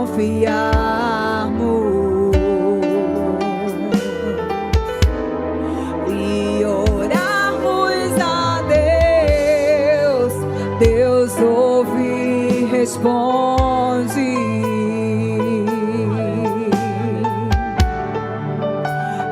confiarmos e orarmos a Deus, Deus ouve e responde.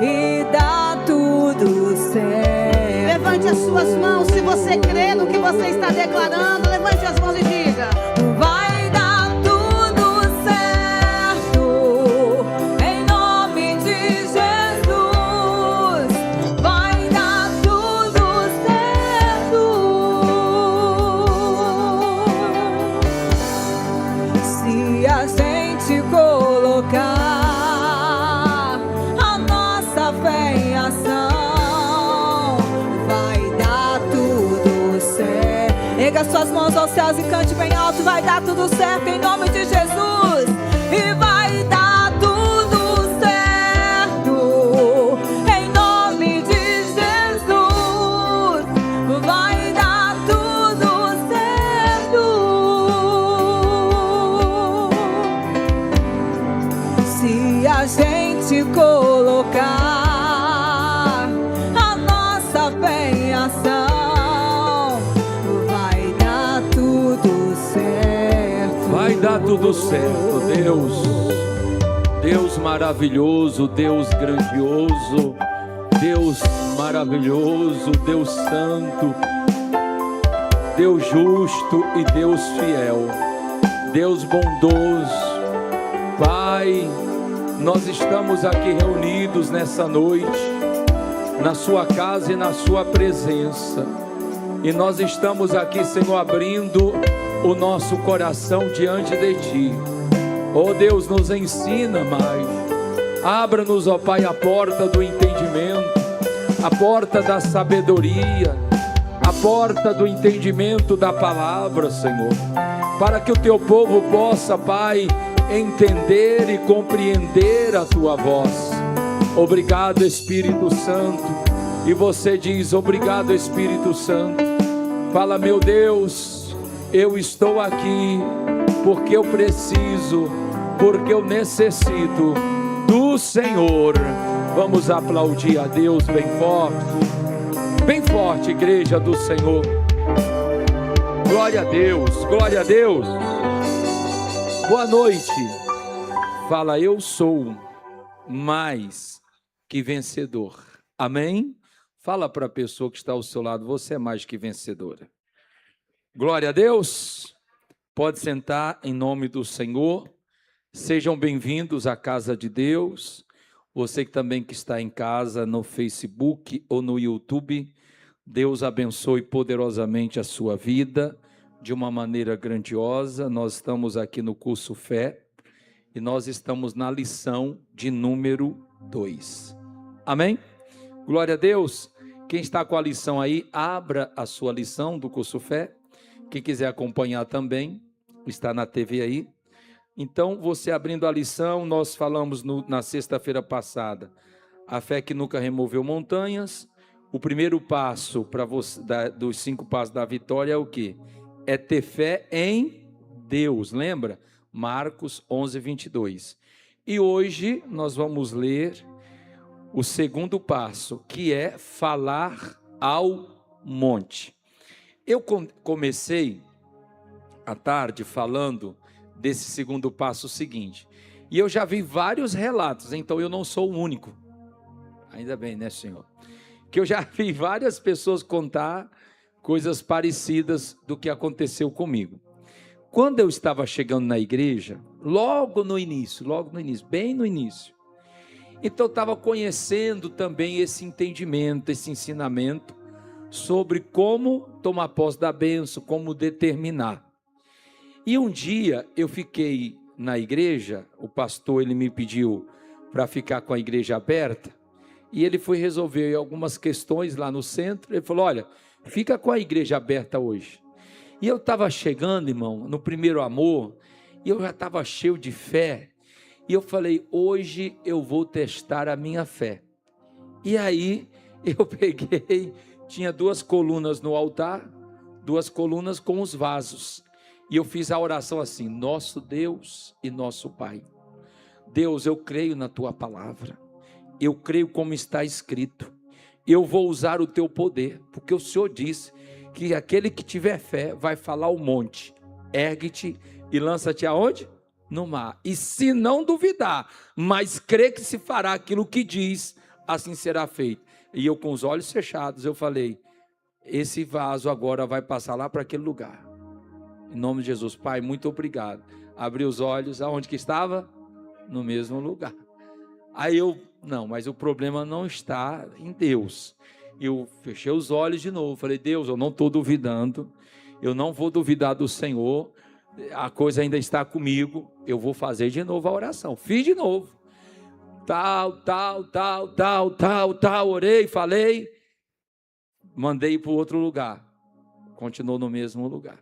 E dá tudo certo. Levante as suas mãos se você crê no que você está declarando. Levante as mãos e diga: vai dar tudo certo, em nome de Jesus. Vai dar tudo certo. Se a gente colocar a nossa fé em ação, vai dar tudo certo. Erga suas mãos aos céus e cante bem alto. Vai dar tudo certo em nome de Jesus. E vai dar tudo certo em nome de Jesus. Vai dar tudo certo. Se a gente colocar a nossa fé em ação, vai dar tudo certo. Vai dar tudo certo, Deus. Deus maravilhoso, Deus grandioso, Deus maravilhoso, Deus santo, Deus justo e Deus fiel, Deus bondoso. Pai, nós estamos aqui reunidos nessa noite, na sua casa e na sua presença. E nós estamos aqui, Senhor, abrindo o nosso coração diante de Ti. Oh Deus, nos ensina mais. Abra-nos, ó Pai, a porta do entendimento, a porta da sabedoria, a porta do entendimento da palavra, Senhor, para que o Teu povo possa, Pai, entender e compreender a Tua voz. Obrigado, Espírito Santo. E você diz: obrigado, Espírito Santo. Fala: meu Deus, eu estou aqui porque eu preciso, porque eu necessito do Senhor. Vamos aplaudir a Deus bem forte, igreja do Senhor. Glória a Deus, glória a Deus. Boa noite. Fala: eu sou mais que vencedor. Amém? Fala para a pessoa que está ao seu lado: você é mais que vencedora. Glória a Deus. Pode sentar em nome do Senhor. Sejam bem-vindos à casa de Deus. Você que também que está em casa, no Facebook ou no YouTube, Deus abençoe poderosamente a sua vida de uma maneira grandiosa. Nós estamos aqui no curso Fé e nós estamos na lição de número 2. Amém? Glória a Deus. Quem está com a lição aí, abra a sua lição do curso Fé. Quem quiser acompanhar também, está na TV aí. Então, você abrindo a lição, nós falamos na sexta-feira passada, a fé que nunca removeu montanhas. O primeiro passo para você, dos 5 passos da vitória é o quê? É ter fé em Deus, lembra? Marcos 11, 22. E hoje nós vamos ler o segundo passo, que é falar ao monte. Eu comecei à tarde falando desse segundo passo seguinte, e eu já vi vários relatos, então eu não sou o único, ainda bem, né, Senhor? Que eu já vi várias pessoas contar coisas parecidas do que aconteceu comigo. Quando eu estava chegando na igreja, logo no início, bem no início, então eu estava conhecendo também esse entendimento, esse ensinamento sobre como tomar posse da bênção, como determinar. E um dia eu fiquei na igreja, o pastor ele me pediu para ficar com a igreja aberta, e ele foi resolver algumas questões lá no centro. Ele falou: olha, fica com a igreja aberta hoje. E eu estava chegando, irmão, no primeiro amor, e eu já estava cheio de fé, e eu falei: hoje eu vou testar a minha fé. E aí eu peguei, tinha 2 colunas no altar, 2 colunas com os vasos. E eu fiz a oração assim: nosso Deus e nosso Pai. Deus, eu creio na tua palavra. Eu creio como está escrito. Eu vou usar o teu poder, porque o Senhor disse que aquele que tiver fé vai falar ao monte: ergue-te e lança-te aonde? No mar. E se não duvidar, mas crer que se fará aquilo que diz, assim será feito. E eu, com os olhos fechados, eu falei: esse vaso agora vai passar lá para aquele lugar. Em nome de Jesus. Pai, muito obrigado. Abri os olhos, aonde que estava? No mesmo lugar. Aí eu, não, mas o problema não está em Deus. Eu fechei os olhos de novo, falei: Deus, eu não estou duvidando, eu não vou duvidar do Senhor, a coisa ainda está comigo, eu vou fazer de novo a oração. Fiz de novo, tal, orei, falei, mandei para o outro lugar, continuou no mesmo lugar.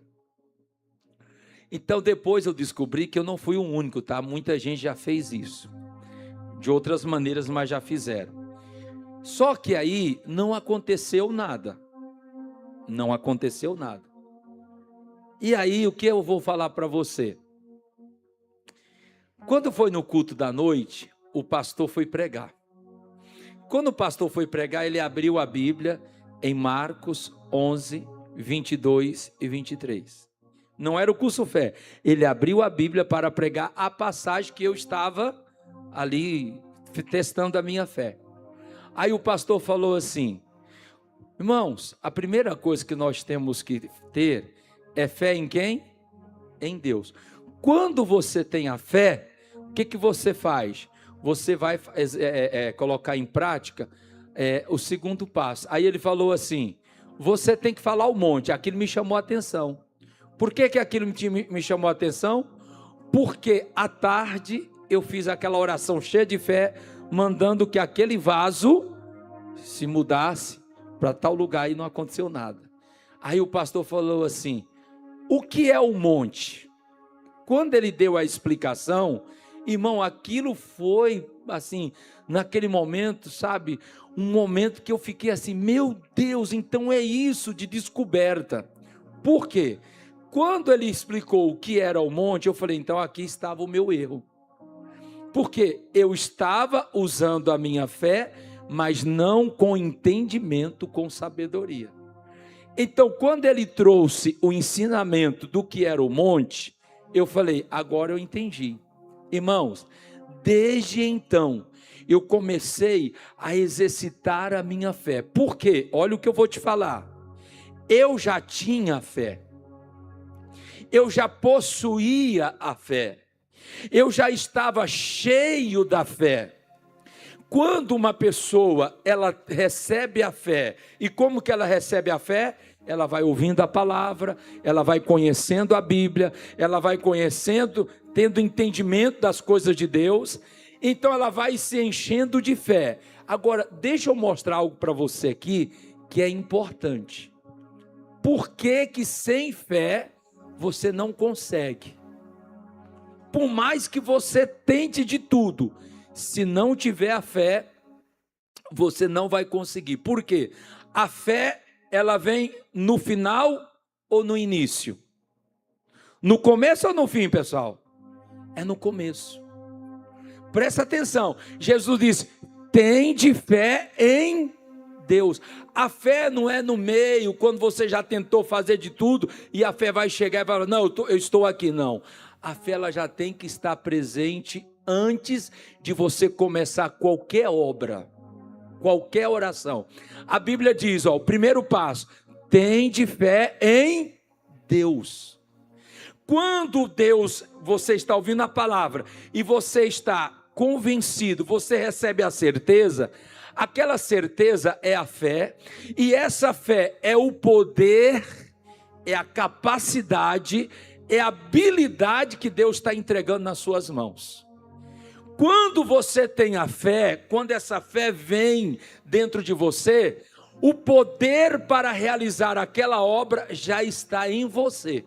Então depois eu descobri que eu não fui o único, tá? Muita gente já fez isso, de outras maneiras, mas já fizeram. Só que aí não aconteceu nada. Não aconteceu nada. E aí o que eu vou falar para você? Quando foi no culto da noite, o pastor foi pregar. Quando o pastor foi pregar, ele abriu a Bíblia em Marcos 11, 22 e 23. Não era o curso fé. Ele abriu a Bíblia para pregar a passagem que eu estava ali testando a minha fé. Aí o pastor falou assim: irmãos, a primeira coisa que nós temos que ter é fé em quem? Em Deus. Quando você tem a fé, o que você faz? Você vai colocar em prática o segundo passo. Aí ele falou assim: você tem que falar ao monte. Aquilo me chamou a atenção. Por que aquilo me chamou a atenção? Porque à tarde eu fiz aquela oração cheia de fé, mandando que aquele vaso se mudasse para tal lugar, e não aconteceu nada. Aí o pastor falou assim: o que é o monte? Quando ele deu a explicação, irmão, aquilo foi assim, naquele momento, sabe, um momento que eu fiquei assim: meu Deus, então é isso de descoberta. Por quê? Quando ele explicou o que era o monte, eu falei: então aqui estava o meu erro. Porque eu estava usando a minha fé, mas não com entendimento, com sabedoria. Então, quando ele trouxe o ensinamento do que era o monte, eu falei: agora eu entendi. Irmãos, desde então, eu comecei a exercitar a minha fé. Por quê? Olha o que eu vou te falar. Eu já tinha fé. Eu já possuía a fé. Eu já estava cheio da fé. Quando uma pessoa, ela recebe a fé, e como que ela recebe a fé? Ela vai ouvindo a palavra, ela vai conhecendo a Bíblia, ela vai conhecendo, tendo entendimento das coisas de Deus, então ela vai se enchendo de fé. Agora, deixa eu mostrar algo para você aqui, que é importante. Por que que sem fé você não consegue? Por mais que você tente de tudo, se não tiver a fé, você não vai conseguir. Por quê? A fé, ela vem no final ou no início? No começo ou no fim, pessoal? É no começo. Presta atenção. Jesus disse: tende fé em Deus. A fé não é no meio, quando você já tentou fazer de tudo, e a fé vai chegar e vai falar: não, eu estou aqui. Não. A fé, ela já tem que estar presente antes de você começar qualquer obra, qualquer oração. A Bíblia diz, o primeiro passo: tende fé em Deus. Quando Deus, você está ouvindo a palavra, e você está convencido, você recebe a certeza, aquela certeza é a fé, e essa fé é o poder, é a capacidade, é a habilidade que Deus está entregando nas suas mãos. Quando você tem a fé, quando essa fé vem dentro de você, o poder para realizar aquela obra já está em você.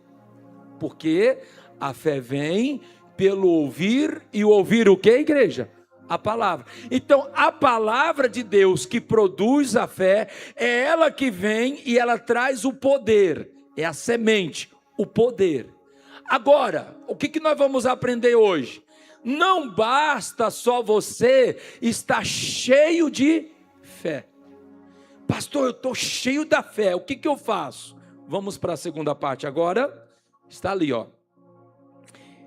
Porque a fé vem pelo ouvir, e o ouvir o que, igreja? A palavra. Então, a palavra de Deus que produz a fé, é ela que vem e ela traz o poder. É a semente, o poder. Agora, o que nós vamos aprender hoje? Não basta só você estar cheio de fé. Pastor, eu estou cheio da fé, o que eu faço? Vamos para a segunda parte agora. Está ali, ó.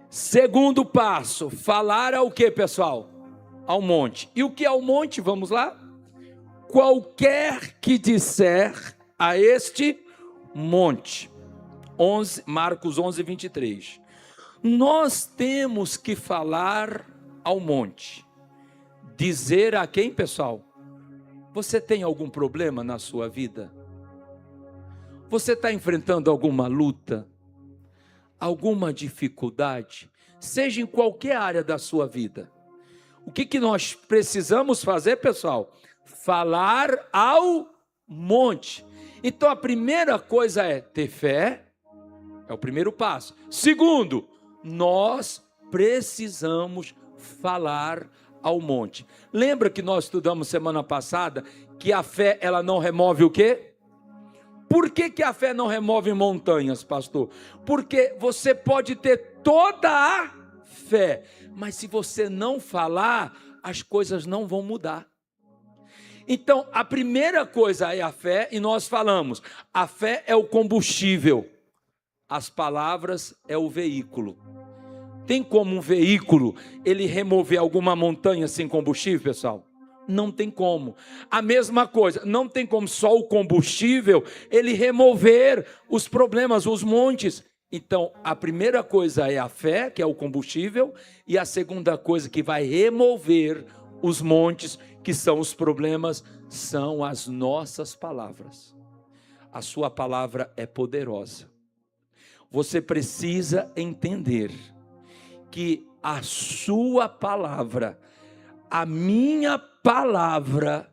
Segundo passo, falar ao que, pessoal? Ao monte. E o que é o monte? Vamos lá? Qualquer que disser a este monte. Marcos 11, 23. Nós temos que falar ao monte. Dizer a quem, pessoal? Você tem algum problema na sua vida? Você está enfrentando alguma luta? Alguma dificuldade? Seja em qualquer área da sua vida. O que nós precisamos fazer, pessoal? Falar ao monte. Então a primeira coisa é ter fé. É o primeiro passo. Segundo, nós precisamos falar ao monte. Lembra que nós estudamos semana passada que a fé, ela não remove o quê? Por que a fé não remove montanhas, pastor? Porque você pode ter toda a fé, mas se você não falar, as coisas não vão mudar. Então, a primeira coisa é a fé, e nós falamos, a fé é o combustível, as palavras é o veículo. Tem como um veículo ele remover alguma montanha sem combustível, pessoal? Não tem como. A mesma coisa, não tem como só o combustível ele remover os problemas, os montes. Então, a primeira coisa é a fé, que é o combustível, e a segunda coisa que vai remover os montes, que são os problemas, são as nossas palavras. A sua palavra é poderosa. Você precisa entender que a sua palavra, a minha palavra,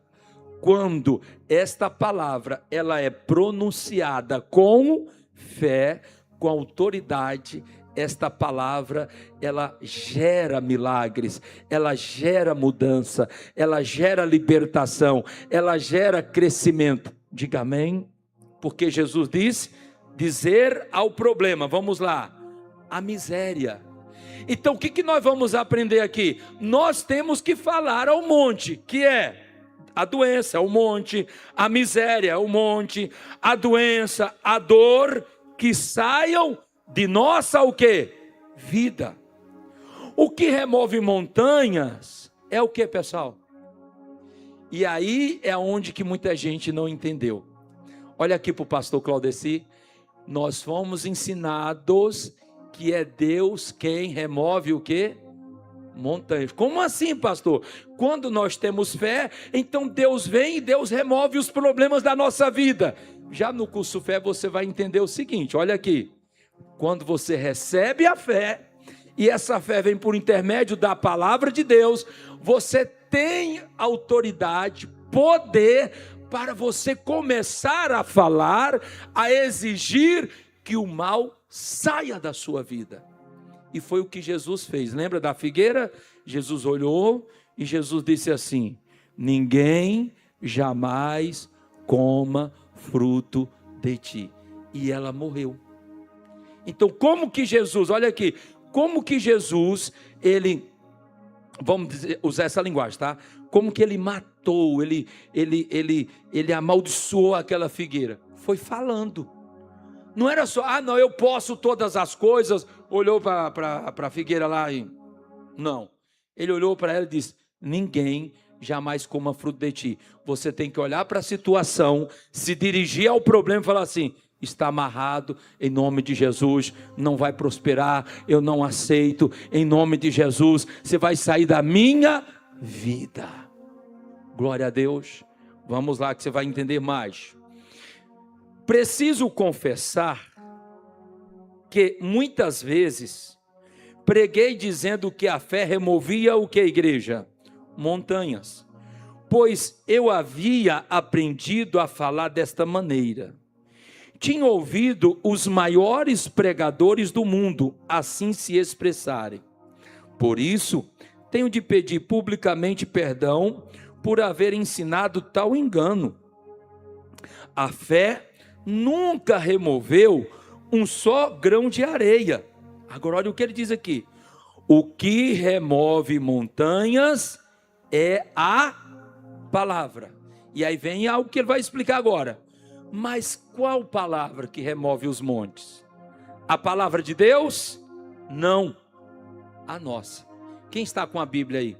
quando esta palavra ela é pronunciada com fé, com autoridade, esta palavra ela gera milagres, ela gera mudança, ela gera libertação, ela gera crescimento. Diga amém, porque Jesus disse, dizer ao problema, vamos lá, a miséria. Então o que nós vamos aprender aqui? Nós temos que falar ao monte, que é a doença, o monte, a miséria, o monte, a doença, a dor, que saiam de nossa o quê? Vida. O que remove montanhas é o que, pessoal? E aí é onde que muita gente não entendeu. Olha aqui para o pastor Claudeci, nós fomos ensinados que é Deus quem remove o quê? Montanhas. Como assim, pastor? Quando nós temos fé, então Deus vem e Deus remove os problemas da nossa vida. Já no curso Fé você vai entender o seguinte, olha aqui. Quando você recebe a fé, e essa fé vem por intermédio da palavra de Deus, você tem autoridade, poder, para você começar a falar, a exigir que o mal saia da sua vida. E foi o que Jesus fez. Lembra da figueira? Jesus olhou e Jesus disse assim: ninguém jamais coma fruto de ti. E ela morreu. Então como que Jesus, olha aqui, como que Jesus, ele, vamos dizer, usar essa linguagem, tá? Como que ele matou, ele amaldiçoou aquela figueira? Foi falando. Não era só, não, eu posso todas as coisas. Olhou para a figueira lá e... Não. Ele olhou para ela e disse, ninguém jamais coma fruto de ti. Você tem que olhar para a situação, se dirigir ao problema e falar assim, está amarrado, em nome de Jesus, não vai prosperar, eu não aceito, em nome de Jesus, você vai sair da minha vida. Glória a Deus. Vamos lá que você vai entender mais. Preciso confessar que muitas vezes preguei dizendo que a fé removia o que, igreja? Montanhas. Pois eu havia aprendido a falar desta maneira. Tinha ouvido os maiores pregadores do mundo assim se expressarem. Por isso, tenho de pedir publicamente perdão por haver ensinado tal engano. A fé nunca removeu um só grão de areia. Agora olha o que ele diz aqui. O que remove montanhas é a palavra. E aí vem algo que ele vai explicar agora. Mas qual palavra que remove os montes? A palavra de Deus? Não. A nossa. Quem está com a Bíblia aí?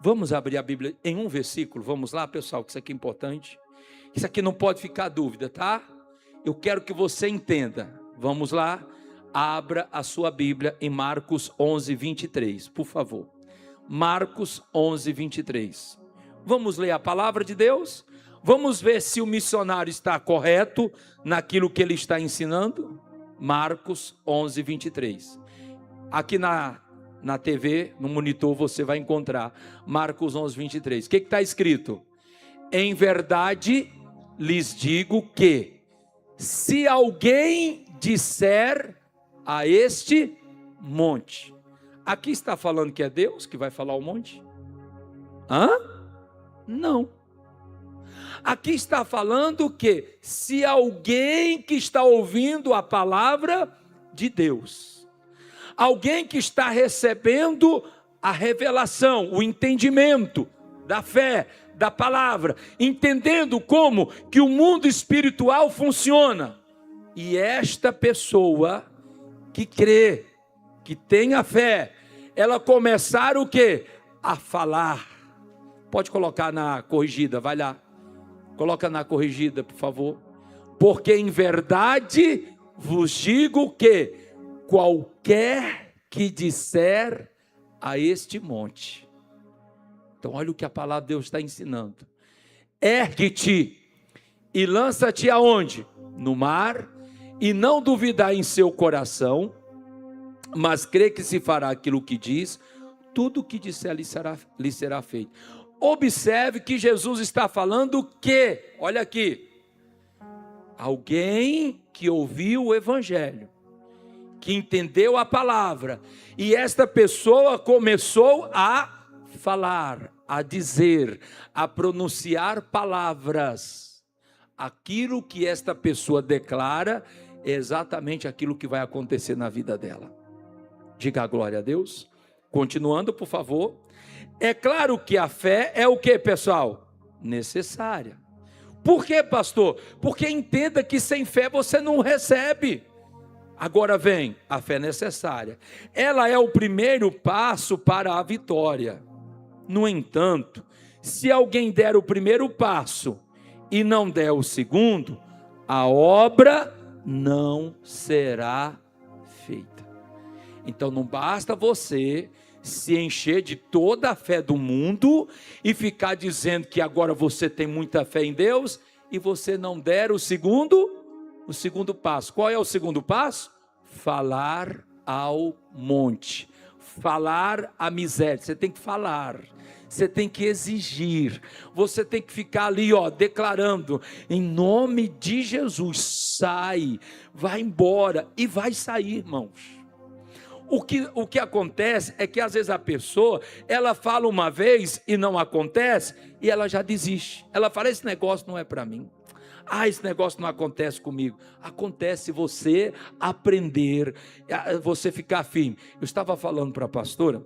Vamos abrir a Bíblia em um versículo. Vamos lá, pessoal, que isso aqui é importante. Isso aqui não pode ficar dúvida, tá? Eu quero que você entenda. Vamos lá. Abra a sua Bíblia em Marcos 11, 23, por favor. Marcos 11, 23. Vamos ler a palavra de Deus? Vamos ver se o missionário está correto naquilo que ele está ensinando? Marcos 11, 23. Aqui na TV, no monitor, você vai encontrar Marcos 11, 23. O que está escrito? Em verdade lhes digo que, se alguém disser a este monte. Aqui está falando que é Deus que vai falar o monte? Hã? Não. Aqui está falando que, se alguém que está ouvindo a palavra de Deus, alguém que está recebendo a revelação, o entendimento da fé, da palavra, entendendo como que o mundo espiritual funciona, e esta pessoa que crê, que tem a fé, ela começar o quê? A falar. Pode colocar na corrigida, vai lá. Coloca na corrigida, por favor. Porque em verdade vos digo que qualquer que disser a este monte. Então olha o que a palavra de Deus está ensinando. Ergue-te e lança-te aonde? No mar, e não duvidar em seu coração, mas crê que se fará aquilo que diz, tudo o que disser lhe será feito. Observe que Jesus está falando que, olha aqui, alguém que ouviu o evangelho, que entendeu a palavra, e esta pessoa começou a falar, a dizer, a pronunciar palavras. Aquilo que esta pessoa declara é exatamente aquilo que vai acontecer na vida dela. Diga a glória a Deus. Continuando, por favor. É claro que a fé é o que, pessoal? Necessária. Por quê, pastor? Porque entenda que sem fé você não recebe. Agora vem, a fé é necessária. Ela é o primeiro passo para a vitória. No entanto, se alguém der o primeiro passo e não der o segundo, a obra não será feita. Então não basta você se encher de toda a fé do mundo e ficar dizendo que agora você tem muita fé em Deus e você não der o segundo passo. Qual é o segundo passo? Falar ao monte, falar à miséria. Você tem que falar, você tem que exigir, você tem que ficar ali, declarando, em nome de Jesus, sai, vai embora, e vai sair, irmãos. O que acontece é que às vezes a pessoa, ela fala uma vez e não acontece, e ela já desiste. Ela fala, esse negócio não é para mim. Esse negócio não acontece comigo. Acontece se você aprender, você ficar firme. Eu estava falando para a pastora,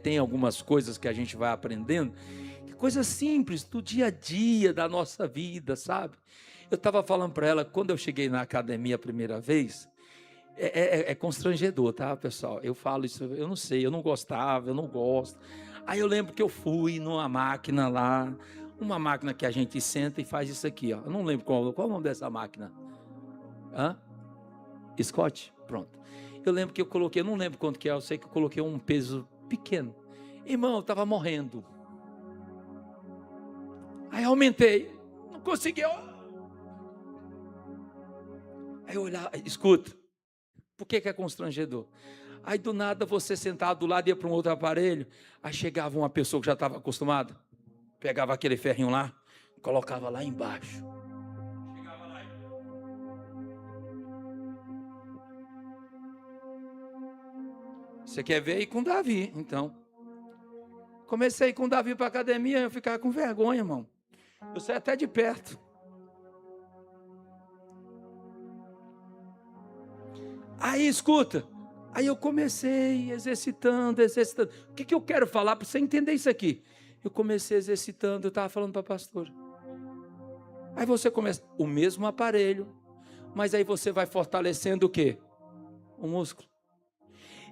tem algumas coisas que a gente vai aprendendo, coisas simples do dia a dia da nossa vida, sabe? Eu estava falando para ela, quando eu cheguei na academia a primeira vez, é constrangedor, tá, pessoal? Eu falo isso, eu não sei, eu não gostava, eu não gosto. Aí eu lembro que eu fui numa máquina lá, uma máquina que a gente senta e faz isso aqui, ó. Eu não lembro qual é o nome dessa máquina. Scott? Pronto. Eu lembro que eu coloquei, eu não lembro quanto que é, eu sei que eu coloquei um peso pequeno. Irmão, eu estava morrendo. Aí eu aumentei, não consegui. Aí eu olhava, escuta. Por que é constrangedor? Aí do nada você sentado do lado ia para um outro aparelho, aí chegava uma pessoa que já estava acostumada, pegava aquele ferrinho lá, colocava lá embaixo. Chegava lá. Você quer ver aí com Davi, então. Comecei com Davi para a academia, eu ficava com vergonha, irmão. Eu saí até de perto. Aí escuta, aí eu comecei exercitando. O que eu quero falar para você entender isso aqui? Eu comecei exercitando, eu estava falando para a pastora. Aí você começa, o mesmo aparelho, mas aí você vai fortalecendo o quê? O músculo.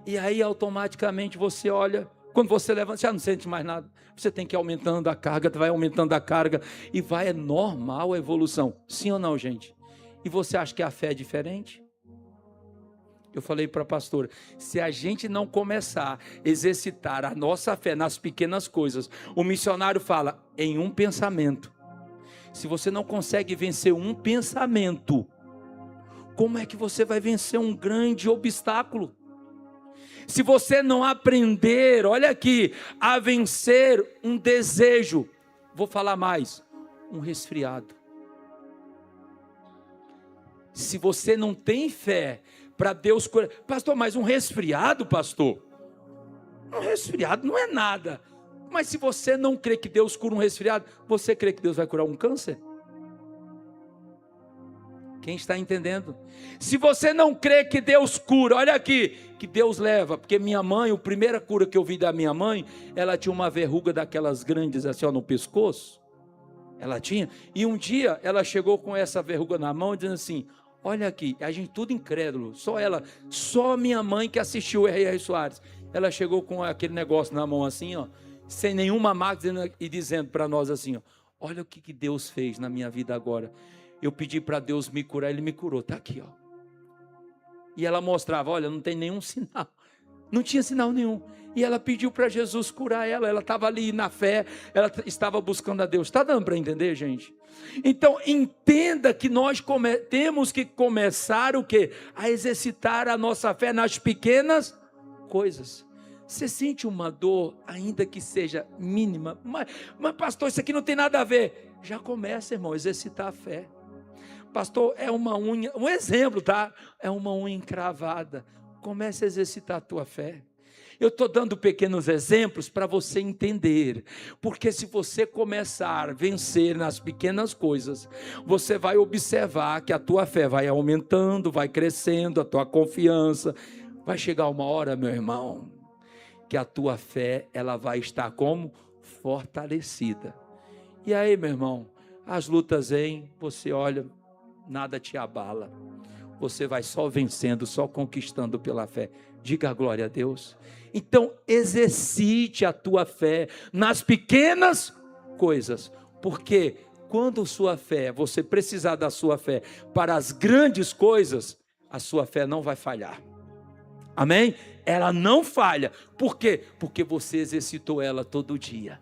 E aí automaticamente você olha, quando você levanta, você já não sente mais nada. Você tem que ir aumentando a carga, vai aumentando a carga, e vai, é normal a evolução. Sim ou não, gente? E você acha que a fé é diferente? Eu falei para a pastora, se a gente não começar a exercitar a nossa fé nas pequenas coisas, o missionário fala, em um pensamento. Se você não consegue vencer um pensamento, como é que você vai vencer um grande obstáculo? Se você não aprender, olha aqui, a vencer um desejo, vou falar mais, um resfriado. Se você não tem fé para Deus curar, pastor, mas um resfriado, pastor? Um resfriado não é nada. Mas se você não crê que Deus cura um resfriado, você crê que Deus vai curar um câncer? Quem está entendendo? Se você não crê que Deus cura, olha aqui, que Deus leva, porque minha mãe, a primeira cura que eu vi da minha mãe, ela tinha uma verruga daquelas grandes assim, ó, no pescoço, ela tinha, e um dia ela chegou com essa verruga na mão, dizendo assim, olha aqui, a gente tudo incrédulo, só ela, só minha mãe que assistiu o R.R. Soares, ela chegou com aquele negócio na mão assim, ó, sem nenhuma máquina e dizendo para nós assim, ó, olha o que Deus fez na minha vida agora. Eu pedi para Deus me curar, Ele me curou, está aqui, ó. E ela mostrava, olha, não tem nenhum sinal, não tinha sinal nenhum. E ela pediu para Jesus curar ela estava ali na fé, ela estava buscando a Deus. Está dando para entender, gente? Então, entenda que nós temos que começar o quê? A exercitar a nossa fé nas pequenas coisas. Você sente uma dor, ainda que seja mínima, mas pastor, isso aqui não tem nada a ver. Já começa, irmão, a exercitar a fé. Pastor, é uma unha, um exemplo, tá? É uma unha encravada. Comece a exercitar a tua fé. Eu estou dando pequenos exemplos para você entender, porque se você começar a vencer nas pequenas coisas, você vai observar que a tua fé vai aumentando, vai crescendo, a tua confiança. Vai chegar uma hora, meu irmão, que a tua fé, ela vai estar como? Fortalecida. E aí, meu irmão, as lutas vêm, você olha, nada te abala. Você vai só vencendo, só conquistando pela fé. Diga a glória a Deus. Então, exercite a tua fé nas pequenas coisas. Porque quando sua fé, você precisar da sua fé para as grandes coisas, a sua fé não vai falhar. Amém? Ela não falha. Por quê? Porque você exercitou ela todo dia.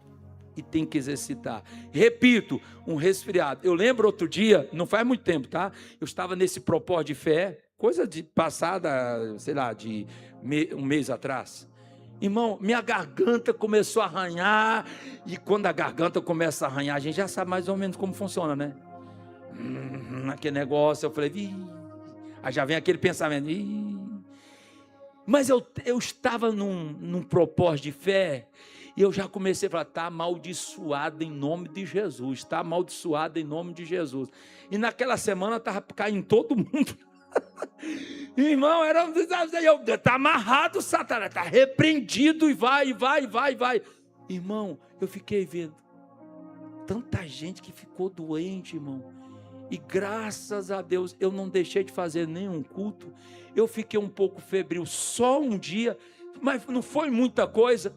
E tem que exercitar. Repito, um resfriado. Eu lembro outro dia, não faz muito tempo, tá? Eu estava nesse propósito de fé, coisa de passada, sei lá, de um mês atrás. Irmão, minha garganta começou a arranhar. E quando a garganta começa a arranhar, a gente já sabe mais ou menos como funciona, né? Aquele negócio, eu falei, aí já vem aquele pensamento, Mas eu estava num propósito de fé. E eu já comecei a falar, está amaldiçoado em nome de Jesus, está amaldiçoado em nome de Jesus. E naquela semana estava caindo todo mundo. Irmão, está amarrado, Satanás, está repreendido e vai. Irmão, eu fiquei vendo tanta gente que ficou doente, irmão. E graças a Deus eu não deixei de fazer nenhum culto. Eu fiquei um pouco febril só um dia, mas não foi muita coisa.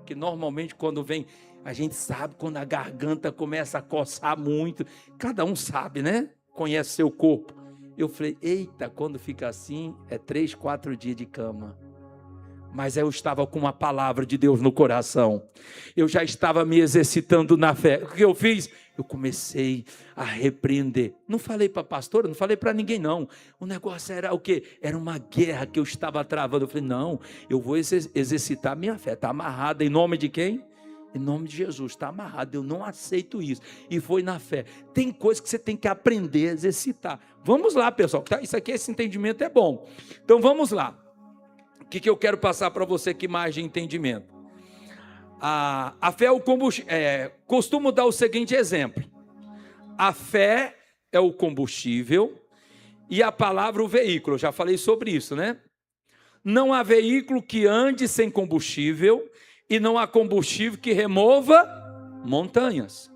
Que normalmente quando vem, a gente sabe quando a garganta começa a coçar muito, cada um sabe, né? Conhece seu corpo. Eu falei, eita, quando fica assim, é 3, 4 dias de cama. Mas eu estava com uma palavra de Deus no coração. Eu já estava me exercitando na fé. O que eu fiz? Eu comecei a repreender. Não falei para a pastora, não falei para ninguém não. O negócio era o quê? Era uma guerra que eu estava travando. Eu falei, não, eu vou exercitar a minha fé. Está amarrada em nome de quem? Em nome de Jesus, está amarrado. Eu não aceito isso. E foi na fé. Tem coisas que você tem que aprender a exercitar. Vamos lá, pessoal. Isso aqui, esse entendimento é bom. Então vamos lá. O que eu quero passar para você que mais de entendimento? A fé é o combustível. Costumo dar o seguinte exemplo. A fé é o combustível e a palavra o veículo. Eu já falei sobre isso, né? Não há veículo que ande sem combustível e não há combustível que remova montanhas.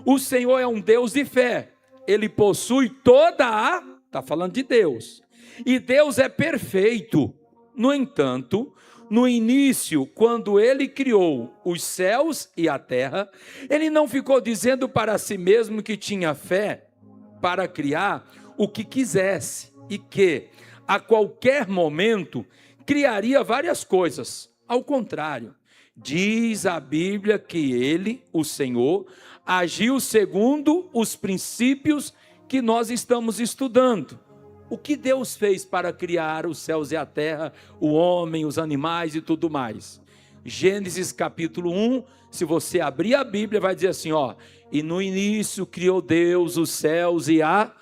O Senhor é um Deus de fé. Ele possui toda a... Está falando de Deus. E Deus é perfeito. No entanto, no início, quando Ele criou os céus e a terra, Ele não ficou dizendo para si mesmo que tinha fé para criar o que quisesse e que, a qualquer momento, criaria várias coisas. Ao contrário, diz a Bíblia que Ele, o Senhor, agiu segundo os princípios que nós estamos estudando. O que Deus fez para criar os céus e a terra, o homem, os animais e tudo mais? Gênesis capítulo 1, se você abrir a Bíblia, vai dizer assim, ó: e no início criou Deus os céus e a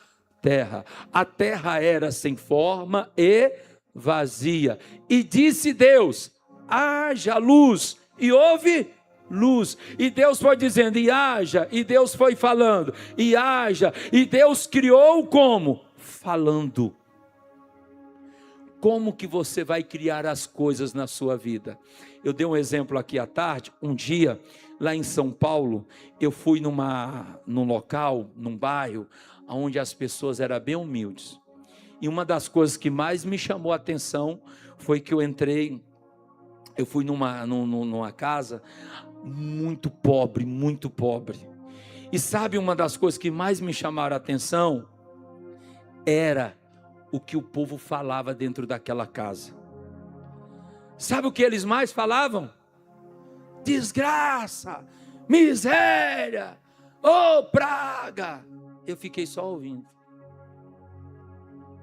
terra. A terra era sem forma e vazia. E disse Deus: haja luz, e houve luz. E Deus foi dizendo, e haja, e Deus foi falando, e haja, e Deus criou como? Falando. Como que você vai criar as coisas na sua vida? Eu dei um exemplo aqui à tarde. Um dia, lá em São Paulo, eu fui num local, num bairro, onde as pessoas eram bem humildes. E uma das coisas que mais me chamou a atenção foi que eu fui numa casa muito pobre, muito pobre. E sabe, uma das coisas que mais me chamaram a atenção era o que o povo falava dentro daquela casa. Sabe o que eles mais falavam? Desgraça, miséria, praga. Eu fiquei só ouvindo.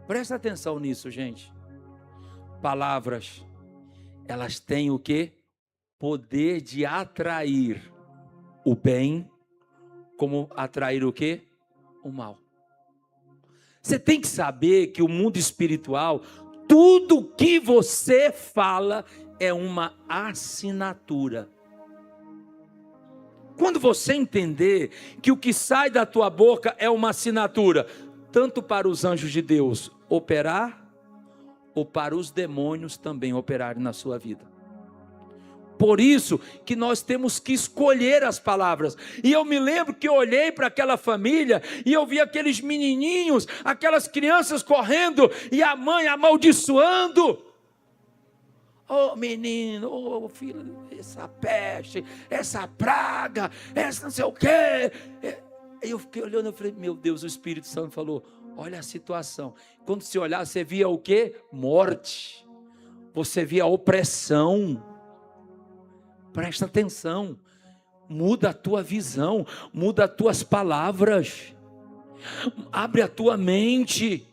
Presta atenção nisso, gente. Palavras, elas têm o quê? Poder de atrair o bem, como atrair o quê? O mal. Você tem que saber que o mundo espiritual, tudo que você fala é uma assinatura. Quando você entender que o que sai da tua boca é uma assinatura, tanto para os anjos de Deus operar, ou para os demônios também operarem na sua vida. Por isso que nós temos que escolher as palavras. E eu me lembro que eu olhei para aquela família e eu vi aqueles menininhos, aquelas crianças correndo e a mãe amaldiçoando. Menino, filho, essa peste, essa praga, essa não sei o quê. Eu fiquei olhando, eu falei, meu Deus, o Espírito Santo falou, olha a situação. Quando você olhar, você via o quê? Morte. Você via opressão. Presta atenção, muda a tua visão, muda as tuas palavras, abre a tua mente.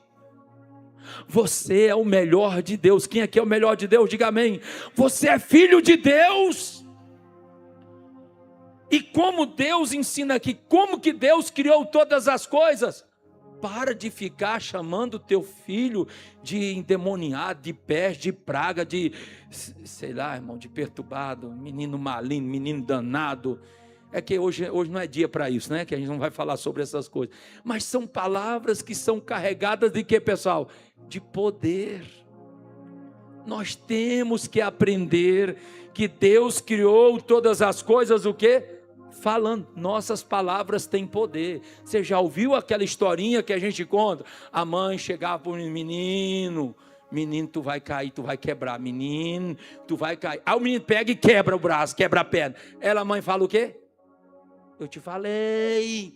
Você é o melhor de Deus. Quem aqui é o melhor de Deus? Diga amém. Você é filho de Deus. E como Deus ensina aqui, como que Deus criou todas as coisas? Para de ficar chamando teu filho de endemoniado, de peste, de praga, de, sei lá, irmão, de perturbado, menino maligno, menino danado. É que hoje não é dia para isso, né? Que a gente não vai falar sobre essas coisas. Mas são palavras que são carregadas de quê, pessoal? De poder. Nós temos que aprender que Deus criou todas as coisas, o quê? Falando, nossas palavras têm poder. Você já ouviu aquela historinha que a gente conta? A mãe chegava para o menino, tu vai cair, tu vai quebrar, menino, tu vai cair. Aí o menino pega e quebra o braço, quebra a perna. Ela, a mãe, fala o quê? Eu te falei.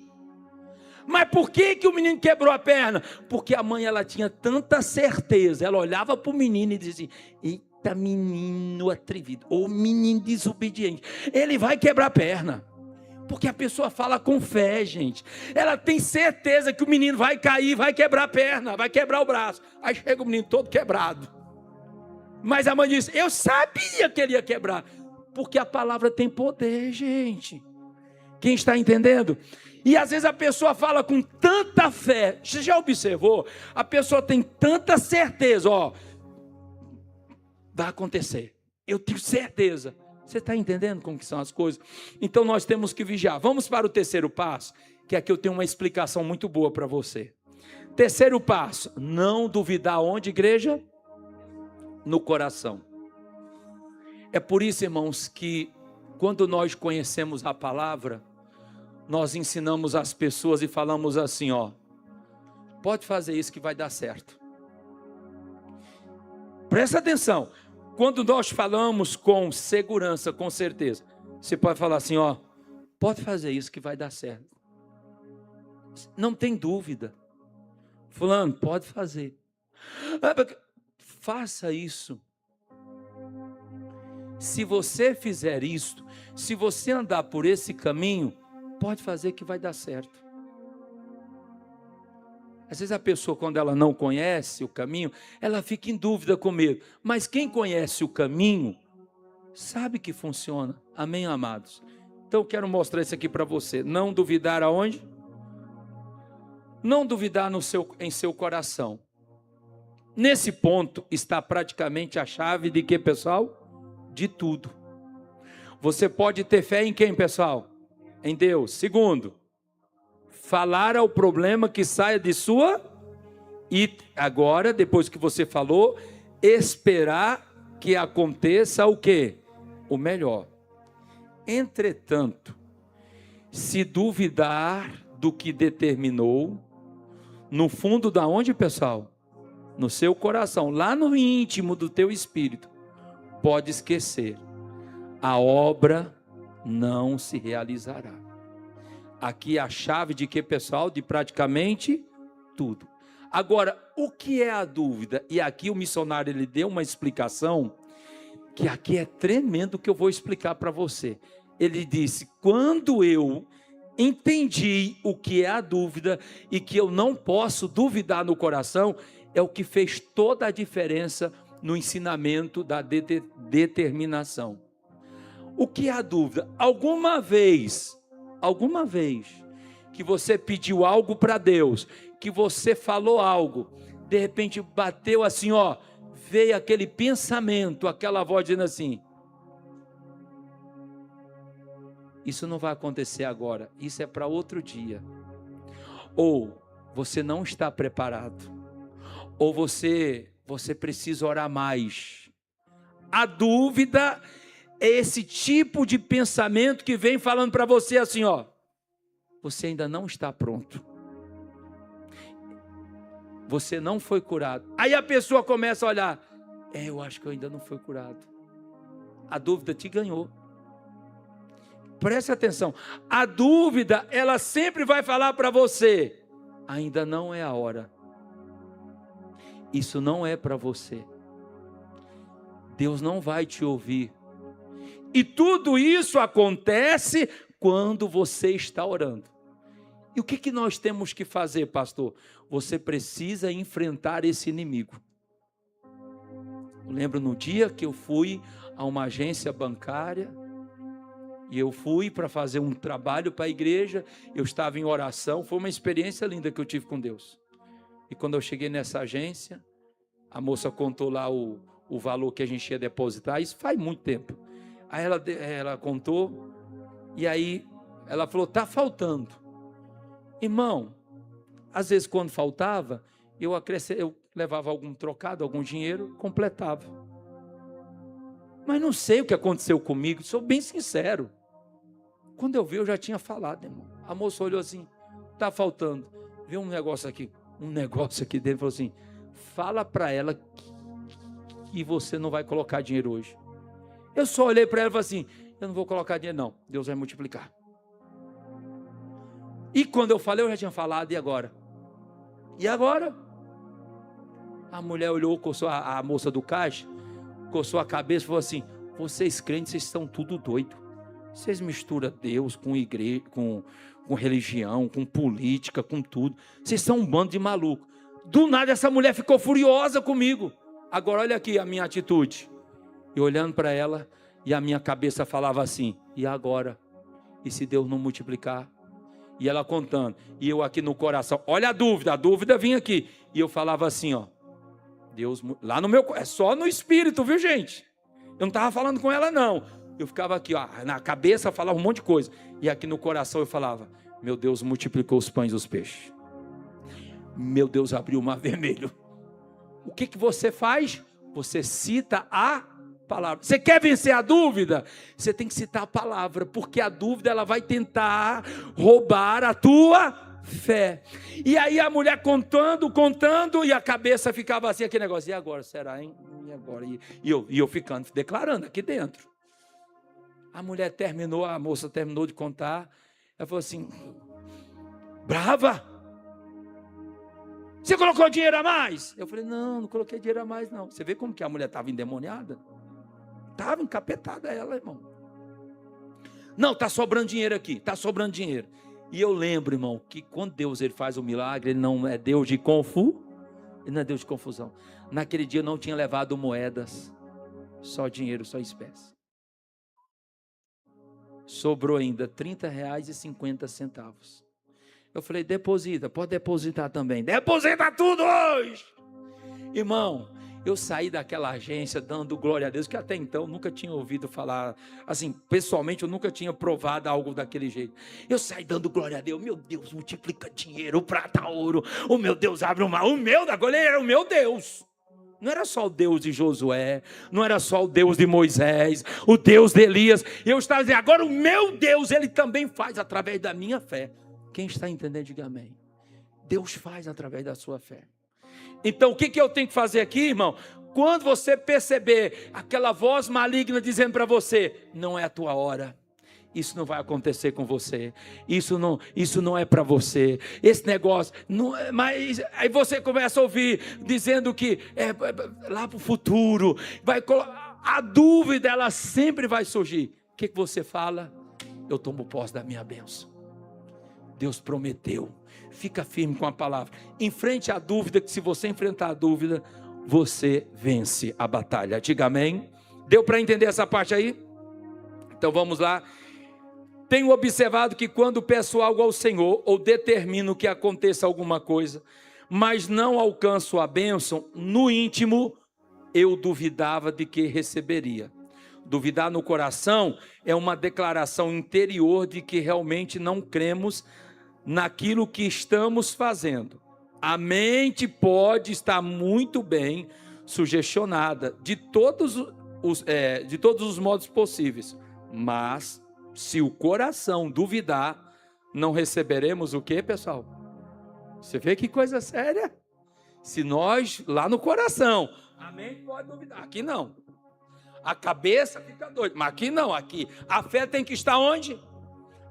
Mas por que o menino quebrou a perna? Porque a mãe, ela tinha tanta certeza, ela olhava para o menino e dizia, eita menino atrevido, ou menino desobediente, ele vai quebrar a perna. Porque a pessoa fala com fé, gente. Ela tem certeza que o menino vai cair, vai quebrar a perna, vai quebrar o braço. Aí chega o menino todo quebrado. Mas a mãe diz, eu sabia que ele ia quebrar. Porque a palavra tem poder, gente. Quem está entendendo? E às vezes a pessoa fala com tanta fé. Você já observou? A pessoa tem tanta certeza, vai acontecer. Eu tenho certeza. Você está entendendo como que são as coisas? Então nós temos que vigiar. Vamos para o terceiro passo, que aqui eu tenho uma explicação muito boa para você. Terceiro passo, não duvidar onde, igreja? No coração. É por isso, irmãos, que quando nós conhecemos a palavra, nós ensinamos as pessoas e falamos assim, ó, pode fazer isso que vai dar certo. Presta atenção, quando nós falamos com segurança, com certeza, você pode falar assim, ó, pode fazer isso que vai dar certo. Não tem dúvida. Fulano, pode fazer. Faça isso. Se você fizer isso, se você andar por esse caminho, pode fazer que vai dar certo. Às vezes a pessoa, quando ela não conhece o caminho, ela fica em dúvida com medo. Mas quem conhece o caminho, sabe que funciona. Amém, amados? Então eu quero mostrar isso aqui para você. Não duvidar aonde? Não duvidar em seu coração. Nesse ponto está praticamente a chave de quê, pessoal? De tudo. Você pode ter fé em quem, pessoal? Em Deus. Segundo, falar ao problema que saia de sua. E agora, depois que você falou, esperar que aconteça o quê? O melhor. Entretanto, se duvidar do que determinou, no fundo da onde, pessoal? No seu coração, lá no íntimo do teu espírito, pode esquecer. A obra não se realizará. Aqui é a chave de que, pessoal? De praticamente tudo. Agora, o que é a dúvida? E aqui o missionário ele deu uma explicação, que aqui é tremendo que eu vou explicar para você. Ele disse, quando eu entendi o que é a dúvida e que eu não posso duvidar no coração, é o que fez toda a diferença no ensinamento da determinação. O que é a dúvida? Alguma vez que você pediu algo para Deus, que você falou algo, de repente bateu assim, ó, veio aquele pensamento, aquela voz dizendo assim, isso não vai acontecer agora, isso é para outro dia. Ou você não está preparado, ou você precisa orar mais. A dúvida é esse tipo de pensamento que vem falando para você assim, ó, você ainda não está pronto. Você não foi curado. Aí a pessoa começa a olhar, eu acho que eu ainda não fui curado. A dúvida te ganhou. Preste atenção, a dúvida, ela sempre vai falar para você, ainda não é a hora. Isso não é para você. Deus não vai te ouvir. E tudo isso acontece quando você está orando. E o que nós temos que fazer, pastor? Você precisa enfrentar esse inimigo. Eu lembro no dia que eu fui a uma agência bancária, e eu fui para fazer um trabalho para a igreja, eu estava em oração, foi uma experiência linda que eu tive com Deus. E quando eu cheguei nessa agência, a moça contou lá o valor que a gente ia depositar, isso faz muito tempo. Aí ela contou, e aí ela falou, está faltando. Irmão, às vezes quando faltava, eu levava algum trocado, algum dinheiro, completava. Mas não sei o que aconteceu comigo, sou bem sincero. Quando eu vi, eu já tinha falado, irmão. A moça olhou assim, está faltando. Viu um negócio aqui dentro, falou assim, fala para ela que você não vai colocar dinheiro hoje. Eu só olhei para ela e falei assim, eu não vou colocar dinheiro não, Deus vai multiplicar. E quando eu falei, eu já tinha falado, e agora? E agora? A mulher olhou, coçou a moça do caixa, coçou a cabeça e falou assim, vocês crentes, vocês estão tudo doido. Vocês misturam Deus com igreja, com religião, com política, com tudo. Vocês são um bando de maluco. Do nada essa mulher ficou furiosa comigo. Agora olha aqui a minha atitude. E olhando para ela, e a minha cabeça falava assim, e agora? E se Deus não multiplicar? E ela contando, e eu aqui no coração, olha a dúvida vinha aqui. E eu falava assim, ó, Deus, lá no meu, é só no espírito, viu gente? Eu não estava falando com ela não. Eu ficava aqui, ó, na cabeça eu falava um monte de coisa. E aqui no coração eu falava, meu Deus multiplicou os pães e os peixes. Meu Deus, abriu o mar vermelho. O que você faz? Você cita a palavra. Você quer vencer a dúvida? Você tem que citar a palavra, porque a dúvida ela vai tentar roubar a tua fé. E aí a mulher contando, e a cabeça ficava assim, aquele negócio, e agora, será, hein? E agora? E eu ficando, declarando aqui dentro. A mulher terminou, a moça terminou de contar, ela falou assim, brava? Você colocou dinheiro a mais? Eu falei, não coloquei dinheiro a mais não. Você vê como que a mulher estava endemoniada? Estava encapetada ela, irmão. Não, está sobrando dinheiro aqui, está sobrando dinheiro. E eu lembro, irmão, que quando Deus ele faz o milagre, ele não é Deus de ele não é Deus de confusão. Naquele dia eu não tinha levado moedas, só dinheiro, só espécie. Sobrou ainda R$30,50. Eu falei, deposita, pode depositar também. Deposita tudo hoje. Irmão, eu saí daquela agência dando glória a Deus, que até então eu nunca tinha ouvido falar, assim, pessoalmente eu nunca tinha provado algo daquele jeito. Eu saí dando glória a Deus, meu Deus, multiplica dinheiro, prata, ouro, o meu Deus abre o mar, o meu da goleira era o meu Deus. Não era só o Deus de Josué, não era só o Deus de Moisés, o Deus de Elias. E eu estava dizendo, agora o meu Deus, ele também faz através da minha fé. Quem está entendendo, diga amém. Deus faz através da sua fé. Então o que eu tenho que fazer aqui, irmão? Quando você perceber aquela voz maligna dizendo para você, não é a tua hora. Isso não vai acontecer com você. Isso não é para você. Esse negócio, não, mas aí você começa a ouvir dizendo que é lá para o futuro. A dúvida ela sempre vai surgir. O que você fala? Eu tomo posse da minha bênção. Deus prometeu. Fica firme com a palavra. Enfrente a dúvida, que se você enfrentar a dúvida, você vence a batalha. Diga amém. Deu para entender essa parte aí? Então vamos lá. Tenho observado que quando peço algo ao Senhor, ou determino que aconteça alguma coisa, mas não alcanço a bênção, no íntimo, eu duvidava de que receberia. Duvidar no coração é uma declaração interior de que realmente não cremos naquilo que estamos fazendo. A mente pode estar muito bem sugestionada de todos os modos possíveis, mas se o coração duvidar, não receberemos o que, pessoal? Você vê que coisa séria? Se nós, lá no coração, a mente pode duvidar, aqui não. A cabeça fica doida, mas aqui não, aqui. A fé tem que estar onde?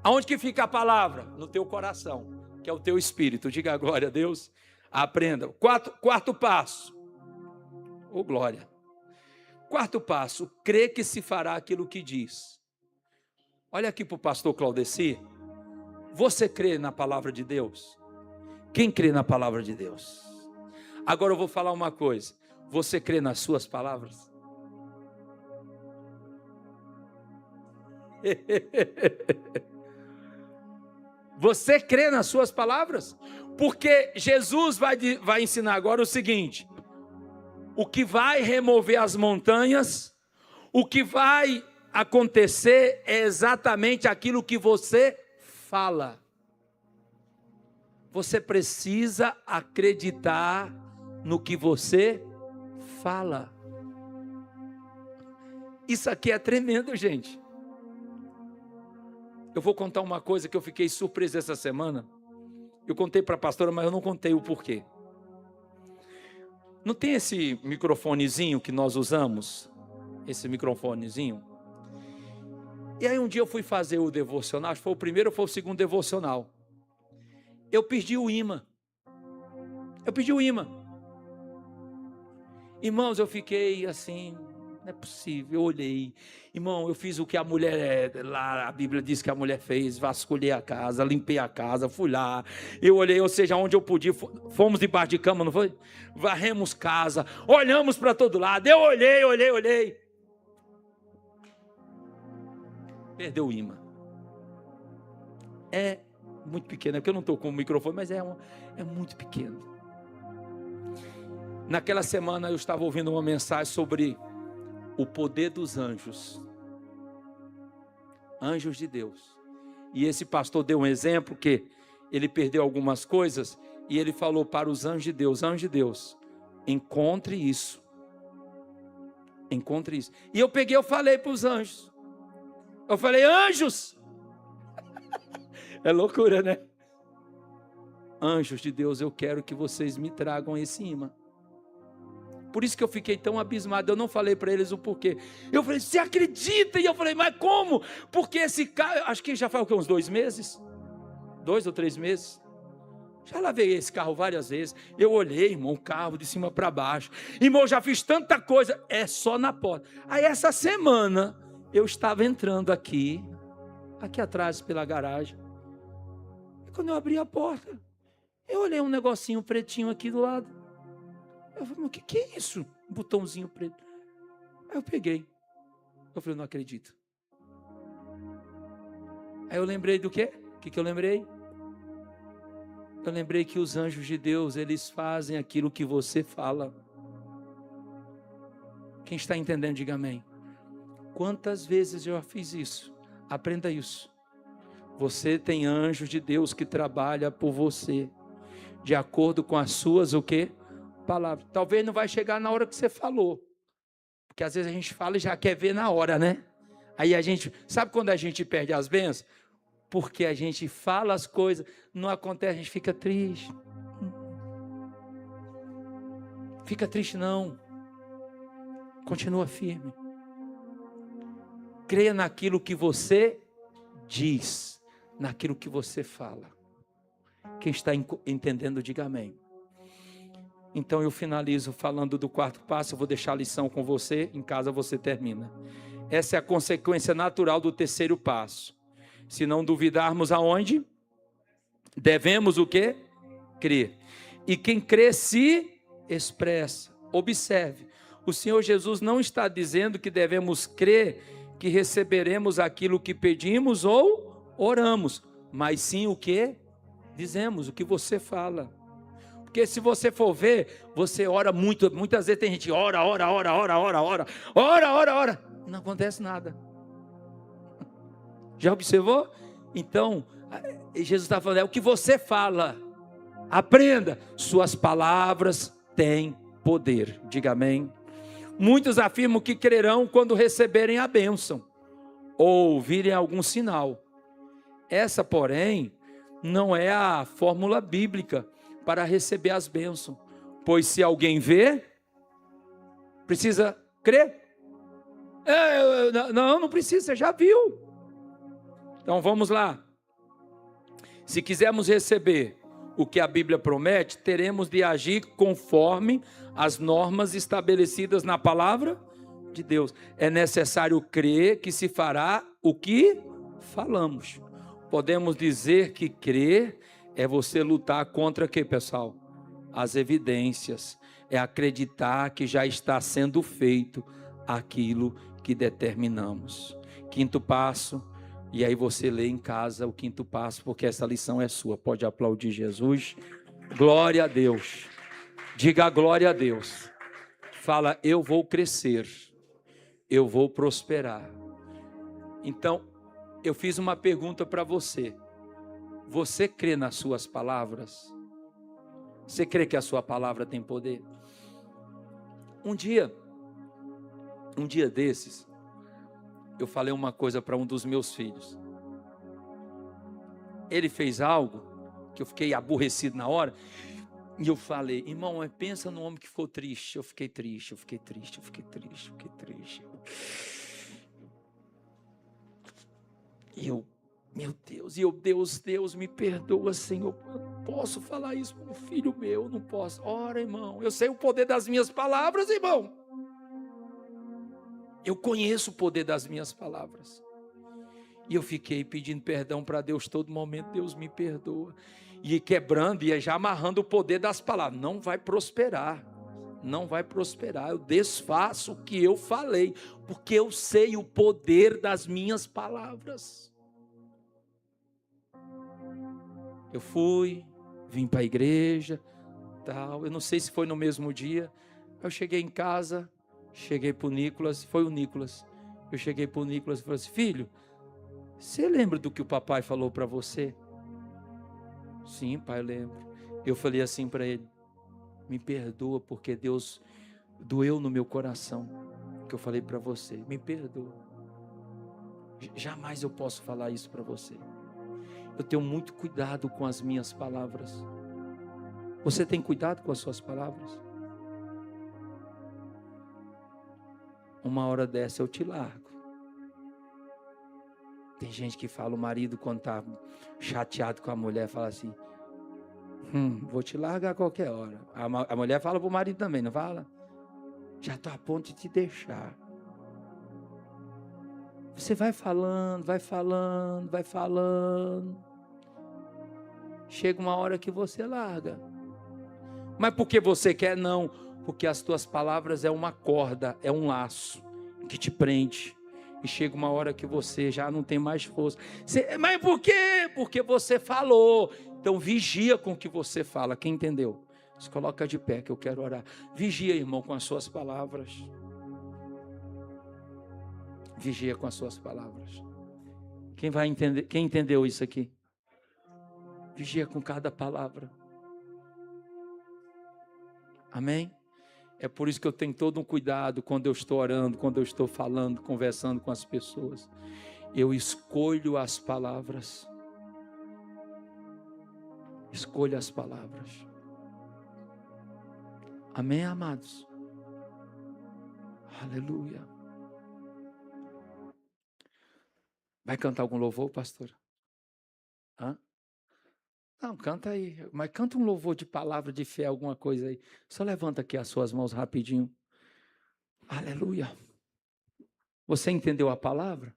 Aonde que fica a palavra? No teu coração, que é o teu espírito. Diga glória a Deus. Aprenda. Quarto passo. Oh, glória. Quarto passo, crê que se fará aquilo que diz. Olha aqui para o pastor Claudeci. Você crê na palavra de Deus? Quem crê na palavra de Deus? Agora eu vou falar uma coisa. Você crê nas suas palavras? Você crê nas suas palavras? Porque Jesus vai ensinar agora o seguinte: o que vai remover as montanhas, o que vai acontecer é exatamente aquilo que você fala. Você precisa acreditar no que você fala. Isso aqui é tremendo, gente. Eu vou contar uma coisa que eu fiquei surpreso essa semana. Eu contei para a pastora, mas eu não contei o porquê. Não tem esse microfonezinho que nós usamos? Esse microfonezinho? E aí um dia eu fui fazer o devocional, acho que foi o primeiro ou foi o segundo devocional. Eu perdi o imã. Irmãos, eu fiquei assim, não é possível, eu olhei. Irmão, eu fiz o que a mulher, lá a Bíblia diz que a mulher fez, vasculhei a casa, limpei a casa, fui lá. Eu olhei, ou seja, onde eu podia, fomos debaixo de cama, não foi? Varremos casa, olhamos para todo lado, eu olhei. Perdeu o imã. É muito pequeno, é porque eu não estou com o microfone, mas é muito pequeno. Naquela semana eu estava ouvindo uma mensagem sobre o poder dos anjos. Anjos de Deus. E esse pastor deu um exemplo que ele perdeu algumas coisas e ele falou para os anjos de Deus, encontre isso. Encontre isso. E eu falei para os anjos. Eu falei, anjos! É loucura, né? Anjos de Deus, eu quero que vocês me tragam esse imã. Por isso que eu fiquei tão abismado. Eu não falei para eles o porquê. Eu falei, você acredita? E eu falei, mas como? Porque esse carro, acho que já faz o quê? Uns 2 meses? 2 ou 3 meses? Já lavei esse carro várias vezes. Eu olhei, irmão, o carro de cima para baixo. Irmão, já fiz tanta coisa. É só na porta. Aí essa semana, eu estava entrando aqui atrás pela garagem. E quando eu abri a porta, eu olhei um negocinho pretinho aqui do lado. Eu falei, mas o que é isso? Um botãozinho preto. Aí eu peguei. Eu falei, não acredito. Aí eu lembrei do quê? O que eu lembrei? Eu lembrei que os anjos de Deus, eles fazem aquilo que você fala. Quem está entendendo, diga amém. Quantas vezes eu já fiz isso? Aprenda isso. Você tem anjos de Deus que trabalham por você, de acordo com as suas, o quê? Palavras. Talvez não vai chegar na hora que você falou, porque às vezes a gente fala e já quer ver na hora, né? Aí a gente, sabe quando a gente perde as bênçãos? Porque a gente fala as coisas, não acontece, a gente fica triste. Fica triste não. Continua firme. Creia naquilo que você diz, naquilo que você fala. Quem está entendendo, diga amém. Então eu finalizo falando do 4º passo, eu vou deixar a lição com você, em casa você termina. Essa é a consequência natural do 3º passo. Se não duvidarmos aonde? Devemos o quê? Crer. E quem crê se expressa. Observe, o Senhor Jesus não está dizendo que devemos crer que receberemos aquilo que pedimos ou oramos, mas sim o que dizemos, o que você fala. Porque se você for ver, você ora muito, muitas vezes tem gente ora, não acontece nada. Já observou? Então, Jesus está falando, é o que você fala. Aprenda, suas palavras têm poder. Diga amém. Muitos afirmam que crerão quando receberem a bênção ou ouvirem algum sinal. Essa, porém, não é a fórmula bíblica para receber as bênçãos. Pois se alguém vê, precisa crer. Não precisa, você já viu. Então vamos lá. Se quisermos receber o que a Bíblia promete, teremos de agir conforme as normas estabelecidas na palavra de Deus. É necessário crer que se fará o que falamos. Podemos dizer que crer é você lutar contra o que, pessoal? As evidências. É acreditar que já está sendo feito aquilo que determinamos. 5º passo. E aí você lê em casa o 5º passo, porque essa lição é sua. Pode aplaudir Jesus. Glória a Deus. Diga glória a Deus. Fala, eu vou crescer. Eu vou prosperar. Então, eu fiz uma pergunta para você. Você crê nas suas palavras? Você crê que a sua palavra tem poder? Um dia desses, eu falei uma coisa para um dos meus filhos. Ele fez algo que eu fiquei aborrecido na hora. E eu falei, irmão, pensa no homem que ficou triste. Eu fiquei triste. E eu, meu Deus, Deus me perdoa, Senhor. Eu posso falar isso para um filho meu? Não posso. Ora, irmão, eu sei o poder das minhas palavras, irmão. Eu conheço o poder das minhas palavras. E eu fiquei pedindo perdão para Deus todo momento. Deus me perdoa. E quebrando, e já amarrando o poder das palavras. Não vai prosperar. Não vai prosperar. Eu desfaço o que eu falei. Porque eu sei o poder das minhas palavras. Eu vim para a igreja. Tal. Eu não sei se foi no mesmo dia. Eu cheguei em casa. Cheguei para o Nicolas, foi o Nicolas. Eu cheguei para o Nicolas e falei assim, filho, você lembra do que o papai falou para você? Sim, pai, eu lembro. Eu falei assim para ele: me perdoa porque Deus doeu no meu coração, que eu falei para você. Me perdoa. Jamais eu posso falar isso para você. Eu tenho muito cuidado com as minhas palavras. Você tem cuidado com as suas palavras? Uma hora dessa eu te largo. Tem gente que fala, o marido quando está chateado com a mulher, fala assim: vou te largar a qualquer hora. A mulher fala para o marido também, não fala? Já estou a ponto de te deixar. Você vai falando, vai falando, vai falando. Chega uma hora que você larga. Mas porque você quer? Não. Porque as tuas palavras é uma corda, é um laço que te prende. E chega uma hora que você já não tem mais força. Mas por quê? Porque você falou. Então vigia com o que você fala. Quem entendeu? Se coloca de pé que eu quero orar. Vigia, irmão, com as suas palavras. Vigia com as suas palavras. Quem vai entender? Quem entendeu isso aqui? Vigia com cada palavra. Amém? É por isso que eu tenho todo um cuidado quando eu estou orando, quando eu estou falando, conversando com as pessoas. Eu escolho as palavras. Escolho as palavras. Amém, amados? Aleluia. Vai cantar algum louvor, pastor? Hã? Não, canta aí. Mas canta um louvor de palavra, de fé, alguma coisa aí. Só levanta aqui as suas mãos rapidinho. Aleluia. Você entendeu a palavra?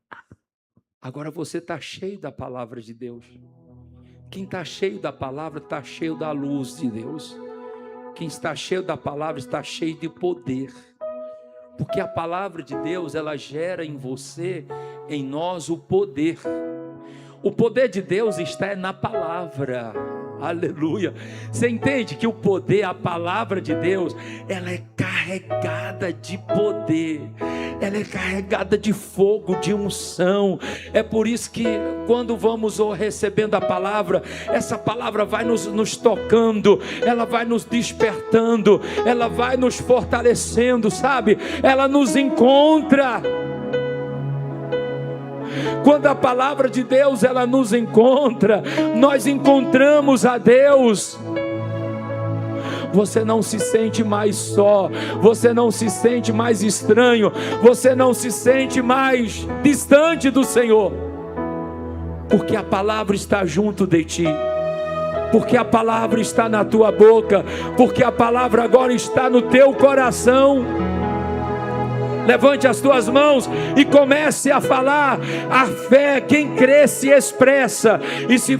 Agora você está cheio da palavra de Deus. Quem está cheio da palavra está cheio da luz de Deus. Quem está cheio da palavra está cheio de poder. Porque a palavra de Deus, ela gera em você, em nós, o poder. O poder de Deus está na palavra. Aleluia. Você entende que o poder, a palavra de Deus, ela é carregada de poder. Ela é carregada de fogo, de unção. É por isso que quando vamos recebendo a palavra, essa palavra vai nos tocando, ela vai nos despertando, ela vai nos fortalecendo, sabe? Ela nos encontra. Quando a palavra de Deus ela nos encontra, nós encontramos a Deus. Você não se sente mais só, você não se sente mais estranho, você não se sente mais distante do Senhor, porque a palavra está junto de ti, porque a palavra está na tua boca, porque a palavra agora está no teu coração. Levante as tuas mãos e comece a falar. A fé, quem crê se expressa. E se